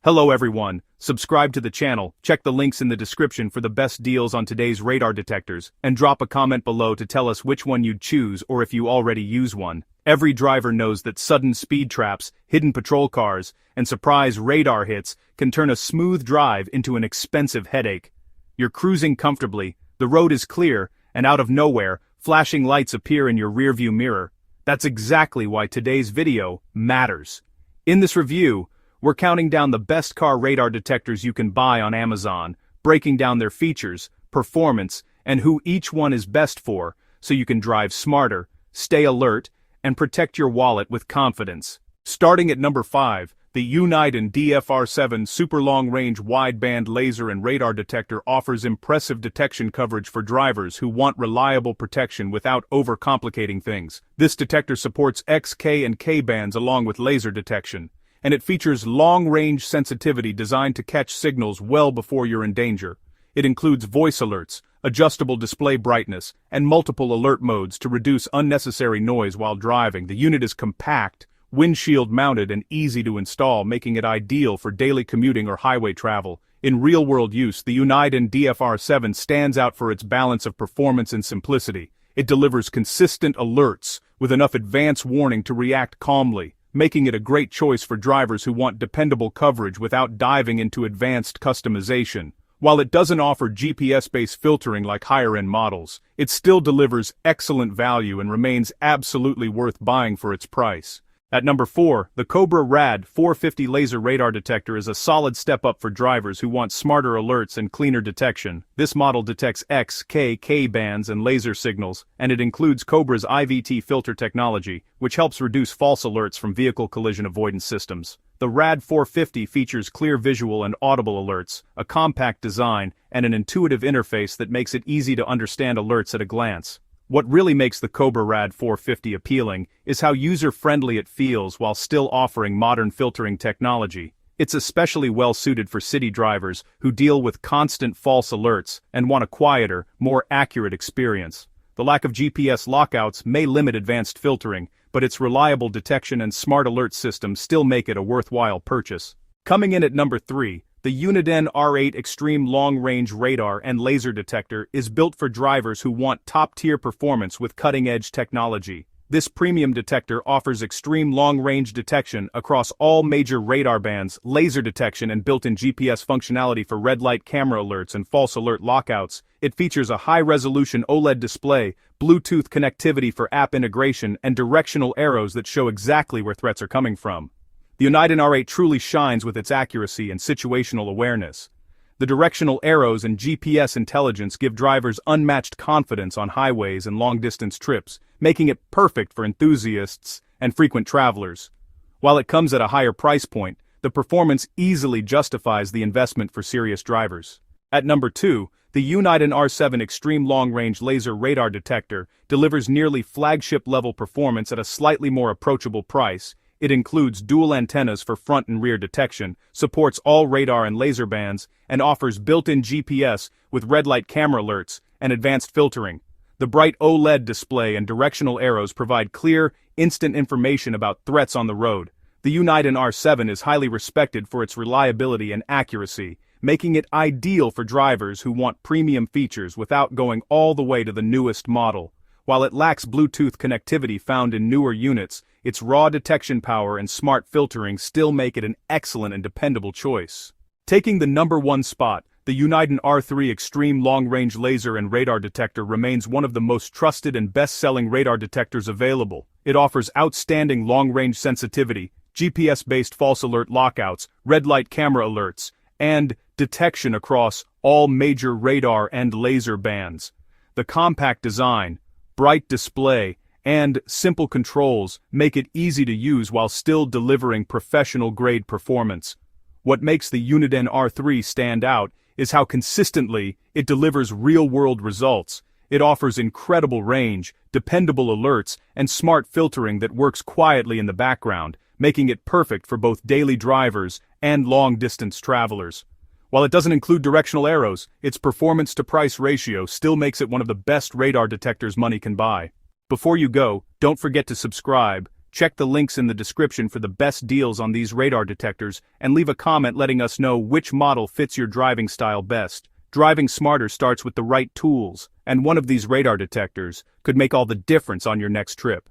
Hello everyone, subscribe to the channel, check the links in the description for the best deals on today's radar detectors, and drop a comment below to tell us which one you'd choose or if you already use one. Every driver knows that sudden speed traps, hidden patrol cars, and surprise radar hits can turn a smooth drive into an expensive headache. You're cruising comfortably, the road is clear, and out of nowhere, flashing lights appear in your rearview mirror. That's exactly why today's video matters. In this review, we're counting down the best car radar detectors you can buy on Amazon, breaking down their features, performance, and who each one is best for, so you can drive smarter, stay alert, and protect your wallet with confidence. Starting at number 5, the Uniden DFR7 Super Long Range Wideband Laser and Radar Detector offers impressive detection coverage for drivers who want reliable protection without overcomplicating things. This detector supports X, K, and K bands along with laser detection, and it features long-range sensitivity designed to catch signals well before you're in danger. It includes voice alerts, adjustable display brightness, and multiple alert modes to reduce unnecessary noise while driving. The unit is compact, windshield-mounted, and easy to install, making it ideal for daily commuting or highway travel. In real-world use, the Uniden DFR7 stands out for its balance of performance and simplicity. It delivers consistent alerts, with enough advance warning to react calmly, making it a great choice for drivers who want dependable coverage without diving into advanced customization. While it doesn't offer GPS-based filtering like higher-end models, it still delivers excellent value and remains absolutely worth buying for its price. At number 4, the Cobra Rad 450 Laser Radar Detector is a solid step up for drivers who want smarter alerts and cleaner detection. This model detects X, K, K bands and laser signals, and it includes Cobra's IVT filter technology, which helps reduce false alerts from vehicle collision avoidance systems. The Rad 450 features clear visual and audible alerts, a compact design, and an intuitive interface that makes it easy to understand alerts at a glance. What really makes the Cobra Rad 450 appealing is how user-friendly it feels while still offering modern filtering technology. It's especially well-suited for city drivers who deal with constant false alerts and want a quieter, more accurate experience. The lack of GPS lockouts may limit advanced filtering, but its reliable detection and smart alert system still make it a worthwhile purchase. Coming in at number 3, the Uniden R8 Extreme Long Range Radar and Laser Detector is built for drivers who want top-tier performance with cutting-edge technology. This premium detector offers extreme long-range detection across all major radar bands, laser detection and built-in GPS functionality for red light camera alerts and false alert lockouts. It features a high-resolution OLED display, Bluetooth connectivity for app integration, and directional arrows that show exactly where threats are coming from. The Uniden R8 truly shines with its accuracy and situational awareness. The directional arrows and GPS intelligence give drivers unmatched confidence on highways and long-distance trips, making it perfect for enthusiasts and frequent travelers. While it comes at a higher price point, the performance easily justifies the investment for serious drivers. At number 2, the Uniden R7 Extreme Long Range Laser Radar Detector delivers nearly flagship-level performance at a slightly more approachable price. It includes dual antennas for front and rear detection, supports all radar and laser bands, and offers built-in GPS with red light camera alerts and advanced filtering. The bright OLED display and directional arrows provide clear, instant information about threats on the road. The Uniden R7 is highly respected for its reliability and accuracy, making it ideal for drivers who want premium features without going all the way to the newest model. While it lacks Bluetooth connectivity found in newer units, its raw detection power and smart filtering still make it an excellent and dependable choice. Taking the number 1 spot, the Uniden R3 Extreme Long Range Laser and Radar Detector remains one of the most trusted and best-selling radar detectors available. It offers outstanding long-range sensitivity, GPS-based false alert lockouts, red light camera alerts, and detection across all major radar and laser bands. The compact design, bright display, and simple controls make it easy to use while still delivering professional-grade performance. What makes the Uniden R3 stand out is how consistently it delivers real-world results. It offers incredible range, dependable alerts, and smart filtering that works quietly in the background, making it perfect for both daily drivers and long-distance travelers. While it doesn't include directional arrows, its performance-to-price ratio still makes it one of the best radar detectors money can buy. Before you go, don't forget to subscribe, Check the links in the description for the best deals on these radar detectors and leave a comment letting us know which model fits your driving style best. Driving smarter starts with the right tools, and one of these radar detectors could make all the difference on your next trip.